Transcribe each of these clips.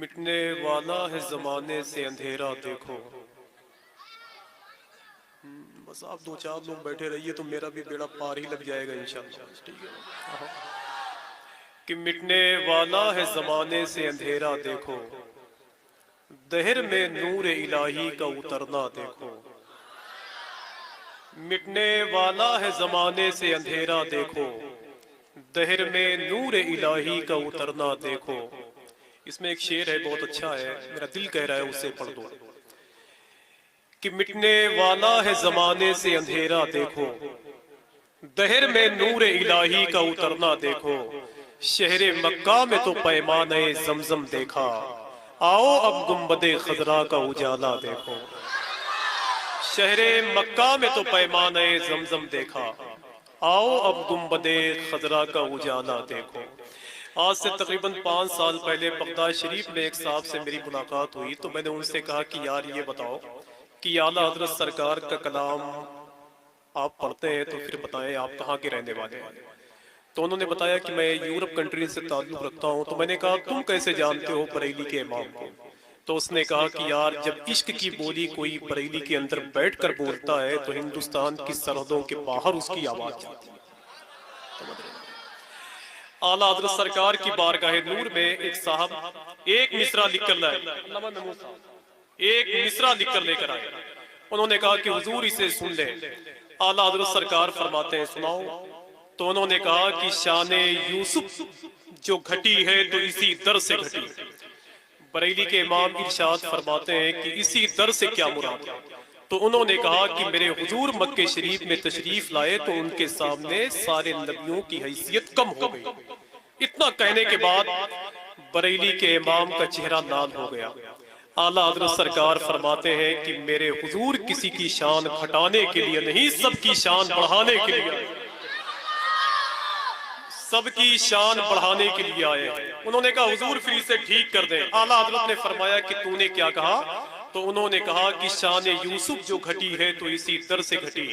मिटने वाला है जमाने से अंधेरा देखो। बस आप दो चार लोग बैठे रहिए तो मेरा भी बेड़ा पार ही लग जाएगा इंशाअल्लाह। ठीक है कि मिटने वाला है जमाने से अंधेरा देखो, दहर में नूर इलाही का उतरना देखो। मिटने वाला है जमाने से अंधेरा देखो, दहर में नूर इलाही का उतरना देखो। इसमें एक शेर है, बहुत अच्छा है, मेरा दिल कह रहा है उसे पढ़ दो। कि मिटने वाला है जमाने से अंधेरा देखो, दहर में नूर इलाही का उतरना देखो। शहरे मक्का में तो पैमाने जमजम देखा, आओ अब गुंबदे खजरा का उजाला देखो। शहरे मक्का में तो पैमाने जमजम देखा, आओ अब गुंबदे खजरा का उजाला देखो। आज से तकरीबन 5 साल पहले बगदाद शरीफ में एक साहब से मेरी मुलाकात हुई तो मैंने उनसे कहा कि यार ये बताओ कि आला हजरत सरकार का कलाम आप पढ़ते हैं तो फिर बताएं आप कहाँ के रहने वाले हैं। तो उन्होंने बताया कि मैं यूरोप कंट्री से ताल्लुक रखता हूँ। तो मैंने कहा तुम कैसे जानते हो बरेली के इमाम को? तो उसने कहा कि यार जब इश्क की बोली कोई बरेली के अंदर बैठकर बोलता है तो हिंदुस्तान की सरहदों के बाहर उसकी आवाज जाती है। आला हज़रत सरकार की बारगाह नूर में एक साहब एक मिसरा लिखकर लाए, एक मिसरा लिखकर लेकर आए। उन्होंने कहा कि हुजूर इसे सुन ले। आला हज़रत सरकार फरमाते हैं सुनाओ। तो उन्होंने कहा कि शाने यूसुफ जो घटी है तो इसी दर से घटी। बरेली के इमाम इरशाद फरमाते हैं कि इसी दर से क्या मुराद है? तो उन्होंने कहा कि मेरे हुजूर मक्के शरीफ में तशरीफ लाए तो उनके सामने सारे नबियों की हैसियत कम हो गई। इतना कहने के बाद बरेली के इमाम का चेहरा लाल हो गया। आला हज़रत सरकार फरमाते हैं कि मेरे हुजूर किसी की शान घटाने के लिए नहीं, सबकी शान बढ़ाने के लिए आए, सबकी शान बढ़ाने के लिए आए हैं। उन्होंने कहा हुजूर फिर इसे ठीक कर दें। आला हज़रत ने फरमाया कि तूने क्या कहा? तो उन्होंने कहा कि शान यूसुफ जो घटी है तो इसी दर से घटी।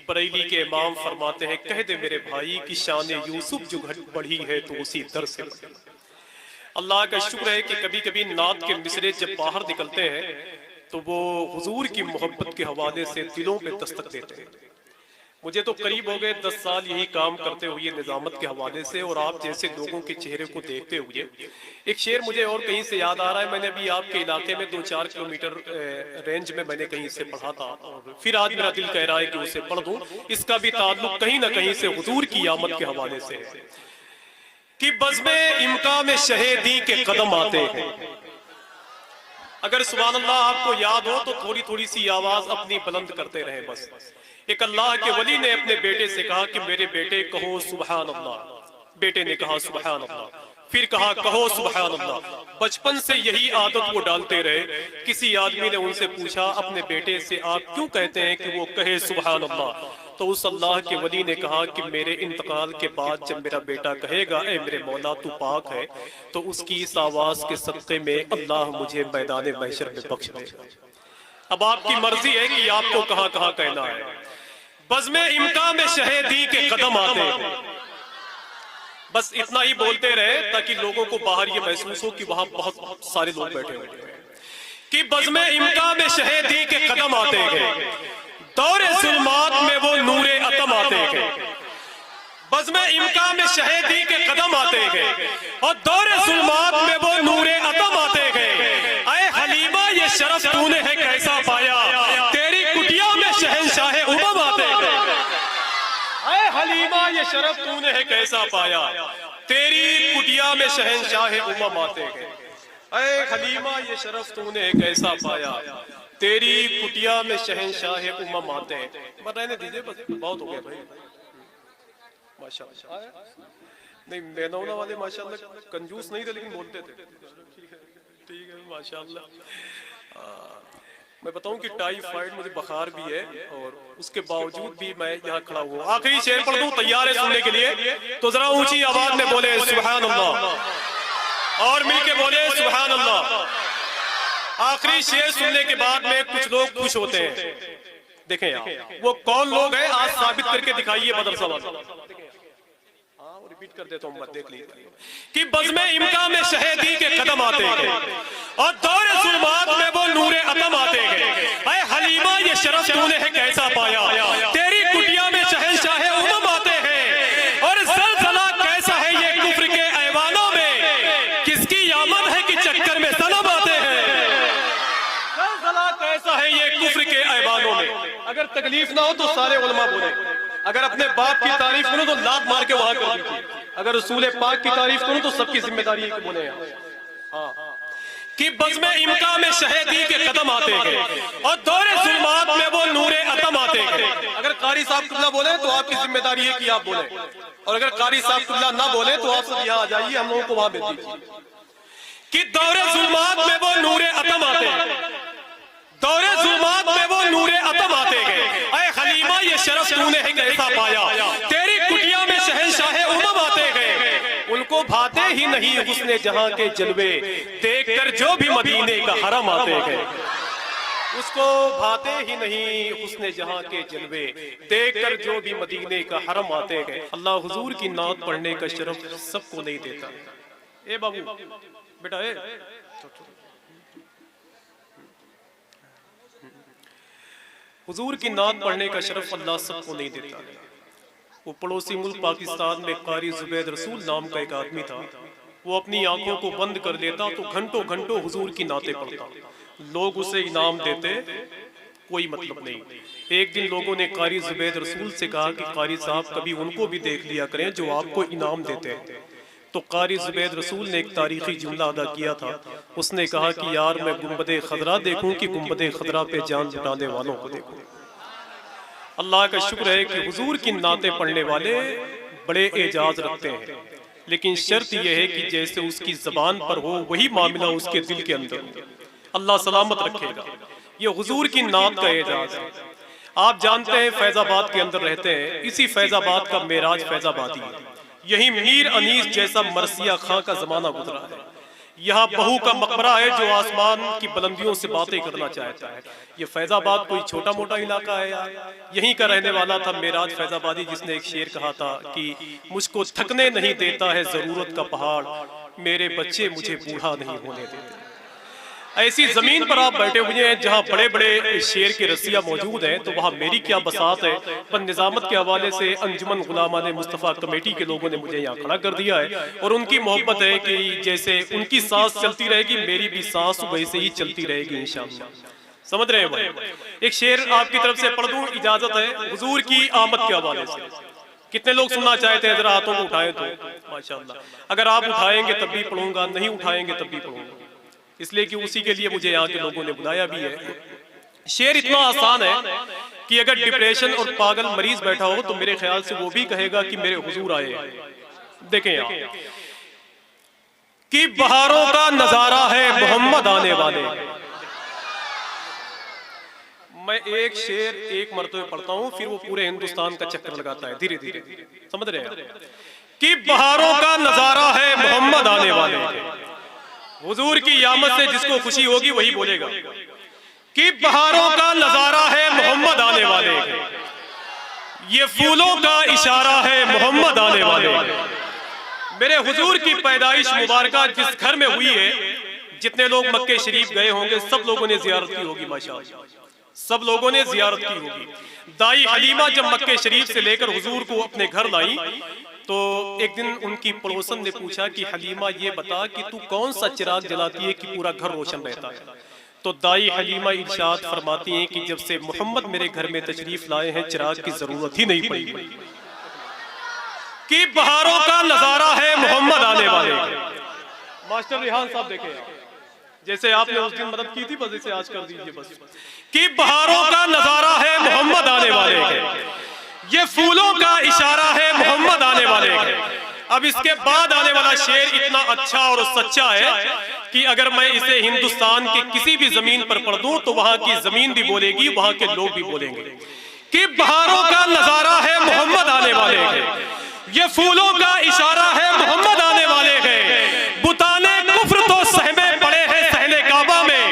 बरेली के इमाम फरमाते हैं कह दे मेरे भाई कि शान यूसुफ जो बढ़ी है तो उसी दर से बढ़ी। अल्लाह का शुक्र है कि कभी कभी नात के मिसरे जब बाहर निकलते हैं तो वो हुजूर की मोहब्बत के हवाले से दिलों पे दस्तक देते हैं। मुझे तो करीब हो गए 10 साल यही काम करते हुए निजामत के हवाले से, और आप जैसे लोगों के चेहरे को देखते हुए एक शेर मुझे और कहीं से याद आ रहा है। मैंने अभी आपके इलाके में 2-4 किलोमीटर रेंज में मैंने कहीं से पढ़ा था और फिर आज मेरा दिल कह रहा है कि उसे पढ़ दूं। इसका भी ताल्लुक कहीं ना कहीं से हुजूर की आमद के हवाले से है कि बज़्मे इम्का में शहीदी के कदम आते हैं। अगर सुभान अल्लाह आपको याद हो तो थोड़ी थोड़ी सी आवाज अपनी बुलंद करते रहे। बस एक अल्लाह के वली ने अपने बेटे से कहा कि मेरे बेटे कहो सुभान अल्लाह। बेटे ने कहा सुभान अल्लाह, फिर कहा कहो सुभान अल्लाह। बचपन से यही आदत वो डालते रहे। किसी आदमी ने उनसे पूछा अपने बेटे से आप क्यों कहते हैं कि वो कहे सुभान अल्लाह? तो उस अल्लाह के वली ने कहा कि मेरे इंतकाल के बाद जब मेरा बेटा कहेगा ए मेरे मौला तू पाक है, तो उसकी इस आवाज के सदक़े में अल्लाह मुझे मैदान महशर में बख्श देगा। अब आपकी मर्जी है कि आपको कहां कहां कहना है। बज़्मे इम्का में शहीदी के कदम आते हैं। बस इतना ही बोलते रहे ताकि लोगों को बाहर ये महसूस हो कि वहां बहुत सारे लोग बैठे हुए हैं कि बज़्मे इम्का में शहीदी के कदम आते हैं, दौरे जुल्मात में वो नूरे अतम आते हैं। बज़्मे इम्का में शहीदी के कदम आते हैं और दौरे जुल्मात में वो नूरे अतम आते हैं। ऐ हलीमा ये शरफ तूने है कैसा पाया, तेरी कुटिया में शहंशाह उमम आते हैं। ऐ हलीमा ये शरफ तूने है कैसा पाया, तेरी कुटिया में शहंशाह उमम आते हैं। ऐ हलीमा ये शरफ तूने कैसा पाया, तेरी कुटिया में शहंशाह उमम आते हैं। बस रहने दीजिए, बस बहुत हो गया भाई। माशाअल्लाह नहीं मेनौना वाले माशाअल्लाह कंजूस नहीं थे लेकिन बोलते थे। ठीक है माशाअल्लाह। मैं बताऊं कि टाइफाइड मुझे बुखार भी है और उसके बावजूद भी मैं यहाँ खड़ा हुआ। आखिरी शेर पढ़ दूं, तैयार है सुनने के लिए? तो जरा ऊंची आवाज में बोले सुभान अल्लाह और मिलके बोले सुभान अल्लाह। आखिरी शेर सुनने के बाद में कुछ लोग खुश होते हैं। देखें आप वो कौन लोग हैं, आज साबित करके दिखाइए मदरसा वाला। रिपीट कर देता हूं, मत देख लीजिए कि बज़्मे इम्का में शहीदी के कदम आते हैं, और दौरे जुल्मात में वो नूरे अतम आते गए। ऐ हलीमा ये शरफ तूने है कैसा पाया, तेरी कुटिया में शहंशाह उमम आते हैं। और ज़लज़ला कैसा है ये कुफ्र के ऐवानों में, किसकी आमद है कि चक्कर में सनम आते हैं। ज़लज़ला कैसा है ये कुफ्र के ऐवानों में। अगर तकलीफ ना हो तो सारे उलमा बोले, अगर अपने बाप की तारीफ करूं तो लात मार के वहां कर दीजिए, अगर रसूल पाक की तारीफ करूं तो सबकी जिम्मेदारी है कि बोले हाँ कि बज़्म इमका में शहीदी के कदम आते हैं और दौरे जुल्मात में वो नूरे अतम आते हैं। अगर कारी साहब कुल्ला बोले तो आपकी जिम्मेदारी है कि आप बोले, और अगर कारी साहब कुल्ला ना बोले तो आप सब यहाँ आ जाइए, हम लोगों को वहां भेज दीजिए कि दौरे जुल्मात में वो नूरे अतम आते हैं, दौरे जुल्मात में वो नूरे अतम आते गए। ऐ हलीमा ये शरफ तूने है कैसा पाया, तेरी कुटिया में शहंशाह उमम आते गए। उनको भाते ही नहीं हुस्ने जहां के जलवे, देखकर जो भी मदीने का हरम आते गए। उसको भाते ही नहीं हुस्ने जहां के जलवे, देखकर जो भी मदीने का हरम आते गए। अल्लाह हुजूर की नात पढ़ने का शरफ सबको नहीं देता। ए बाबू बेटा हुजूर की नात पढ़ने का शरफ अल्लाह सबको नहीं देता। वो पड़ोसी मुल्क पाकिस्तान में कारी जुबैद रसूल नाम का एक आदमी था। वो अपनी आंखों को बंद कर लेता तो घंटों घंटों हुजूर की नातें पढ़ता। लोग उसे इनाम देते, कोई मतलब नहीं। एक दिन लोगों ने कारी जुबैद रसूल से कहा कि कारी साहब कभी उनको भी देख लिया करें जो आपको इनाम देते हैं। तो कारी जुबैद रसूल ने एक तारीखी जुमला अदा किया था। उसने कहा कि यार मैं गुंबदे खदरा देखूं कि गुंबदे खदरा पे जान लुटाने वालों को देखूं। अल्लाह का शुक्र है कि हुजूर की नातें पढ़ने वाले बड़े एजाज रखते हैं, लेकिन शर्त यह है कि जैसे उसकी जबान पर हो वही मामला उसके दिल के अंदर हो। अल्लाह सलामत रखेगा। ये हुजूर की नात का एजाज है। आप जानते हैं फैजाबाद के अंदर रहते हैं, इसी फैजाबाद का मेराज फैजाबादी है। यही मीर अनीस जैसा मरसिया खां का जमाना गुजरा है। यहाँ बहू का मकबरा है जो आसमान की बुलंदियों से बातें करना चाहता है। ये फैजाबाद कोई छोटा मोटा इलाका है यार। यहीं का रहने वाला था मेराज फैजाबादी, जिसने एक शेर कहा था कि मुझको थकने नहीं देता है जरूरत का पहाड़, मेरे बच्चे मुझे बूढ़ा नहीं होने देते। ऐसी जमीन पर आप बैठे हुए हैं जहाँ बड़े बड़े शेर के रसिया मौजूद हैं, तो वहाँ मेरी क्या बसात है। पर निजामत के हवाले से अंजुमन गुलामान मुस्तफ़ा कमेटी के लोगों ने मुझे यहाँ खड़ा कर दिया है, और उनकी मोहब्बत है कि जैसे उनकी सांस चलती रहेगी मेरी भी सांस वैसे ही चलती रहेगी इंशाअल्लाह। समझ रहे हैं भाई। एक शेर आपकी तरफ से पढ़ दूं, इजाजत है, हुजूर की आमद के हवाले से। कितने लोग सुनना चाहते हैं, जरा हाथों को उठाएं तो माशाअल्लाह। अगर आप उठाएंगे तब भी पढ़ूंगा, नहीं उठाएंगे तब भी पढ़ूंगा, इसलिए कि उसी के लिए मुझे यहाँ के लोगों ने बुलाया भी है। शेर इतना आसान है कि अगर डिप्रेशन और पागल मरीज बैठा हो तो मेरे ख्याल से वो भी कहेगा कि मेरे हुजूर आए। देखें यहाँ कि बहारों का नजारा है मोहम्मद आने वाले। मैं एक शेर एक मरतबे पढ़ता हूँ, फिर वो पूरे हिंदुस्तान का चक्कर लगाता है धीरे धीरे। समझ रहे हैं कि बहारों का नजारा है मोहम्मद आने वाले। हुजूर की आमद से जिसको खुशी होगी वही बोलेगा कि बहारों का नजारा है मोहम्मद आने वाले। ये फूलों का इशारा है मोहम्मद आने वाले। मेरे हुजूर की पैदाइश मुबारका जिस घर में हुई है, जितने लोग मक्के शरीफ गए होंगे सब लोगों ने जियारत की होगी माशाअल्लाह, सब लोगों ने जियारत की होगी। दाई हलीमा जब मक्के शरीफ से लेकर हुजूर को अपने घर लाई तो एक दिन उनकी पड़ोसन ने पूछा कि हलीमा ये बता कि तू कौन सा चिराग जलाती है कि पूरा घर रोशन रहता है। तो दाई हलीमा इरशाद फरमाती हैं कि जब से मोहम्मद मेरे घर में तशरीफ लाए हैं चिराग की जरूरत ही नहीं पड़ी। कि बहारों का नजारा है मोहम्मद आने वाले। मास्टर रिहान साहब देखें, जैसे आपने उस दिन मदद की थी बस इसे आज कर दीजिए बस। कि बहारों का नजारा है मोहम्मद आने वाले के, ये फूलों का इशारा है मोहम्मद आने वाले के। अब इसके बाद आने वाला शेर इतना अच्छा और सच्चा है कि अगर मैं इसे हिंदुस्तान के किसी भी जमीन पर पढ़ दूं तो वहां की जमीन भी बोलेगी, वहां के लोग भी बोलेंगे कि बहारों का नजारा है मोहम्मद आने वाले के, ये फूलों का इशारा है मोहम्मद आने वाले के। बुताने कुफ्र तो सहमे पड़े हैं सहने काबा में,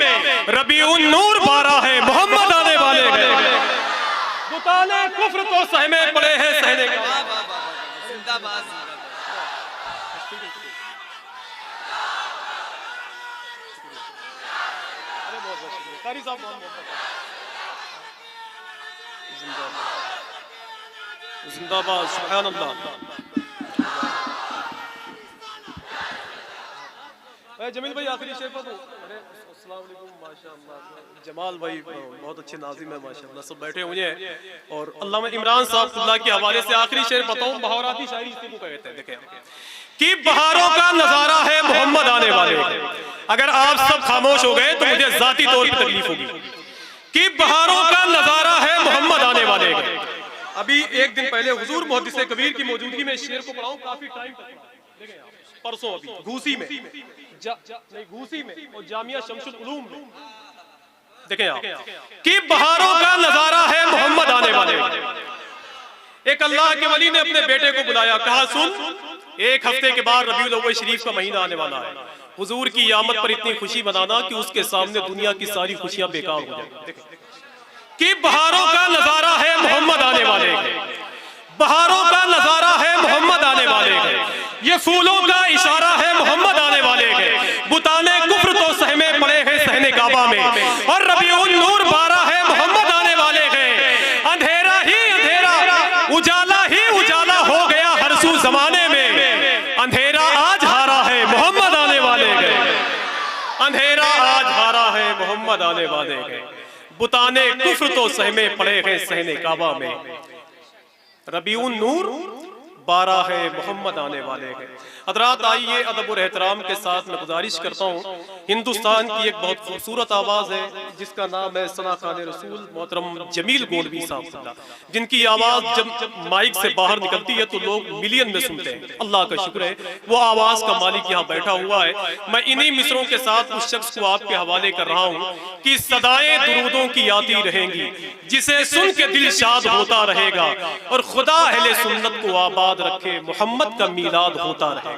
रबीउन नूर बारा है मोहम्मद आने वाले के। बुताने कुफ्र तो सहमे पड़े हैं सहने काबा। जिंदाबाद। कारी साहब बहुत जिंदाबाद, सुभान अल्लाह। जमील भाई आखिरी शेर पर अस्सलाम वालेकुम, माशाअल्लाह। जमाल भाई बहुत अच्छे नाज़िम है माशाअल्लाह, सब बैठे हुए हैं। और अल्लामा इमरान साहब अल्लाह के हवाले से आखिरी शेर बताऊं, बहाराती शायरी इसी को कहते हैं। देखें कि बहारों का नजारा है मोहम्मद आने वाले। अगर आप सब खामोश हो गए तो मुझे जाती तौर पर तकलीफ होगी। कि बहारों का नजारा है मोहम्मद आने वाले। अभी एक दिन पहले हुजूर मुहद्दिस कबीर की मौजूदगी में शेर को पढ़ाऊं, काफी टाइम तक परसों अभी घूसी में नहीं घूसी में और जामिया शमसुल उलूम में। देखें आप कि बहारों का नजारा है मोहम्मद आने वाले। एक अल्लाह के वली ने अपने बेटे को बुलाया, कहा सुन, एक हफ्ते के बाद रबीउल अव्वल शरीफ का महीना आने वाला है। हुजूर की आमद पर इतनी खुशी बनाना कि उसके सामने दुनिया की सारी खुशियां बेकार हो जाए। कि बहारों का नजारा है मोहम्मद आने वाले। बहारों का नजारा है मोहम्मद आने वाले। ये फूलों का इशारा है मोहम्मद आने वाले। बुताने कुफ्र तो सहमे पड़े हैं सहने काबा में, और रबीउल नूर 12 है मोहम्मद आने वाले हैं। अंधेरा ही अंधेरा, उजाला ही उजाला हो गया हर सू जमाने में। अंधेरा आज हारा है मोहम्मद आने वाले हैं। अंधेरा आज हारा है मोहम्मद आने वाले हैं। बुताने कुफ्र तो सहमे पड़े हैं सहने काबा में। रबीउन नूर 12 है मोहम्मद आने वाले हैं। हज़रात आइए अदब और एहतराम के साथ मैं गुजारिश करता हूँ, हिंदुस्तान की एक बहुत खूबसूरत आवाज़ है जिसका नाम है सना खान रसूल मोहतरम जमील गोलवी साहब, जिनकी आवाज़ जब माइक से बाहर निकलती है तो लोग मिलियन में सुनते हैं। अल्लाह का शुक्र है वो आवाज़ का मालिक यहाँ बैठा हुआ है। मैं इन्हीं मिसरों के साथ उस शख्स को आपके हवाले कर रहा हूँ कि सदाएं दुरूदों की आती रहेंगी, जिसे सुन के दिल शाद होता रहेगा, और खुदा अहले सुन्नत को आबाद रखे, मोहम्मद का मीलाद होता रहेगा।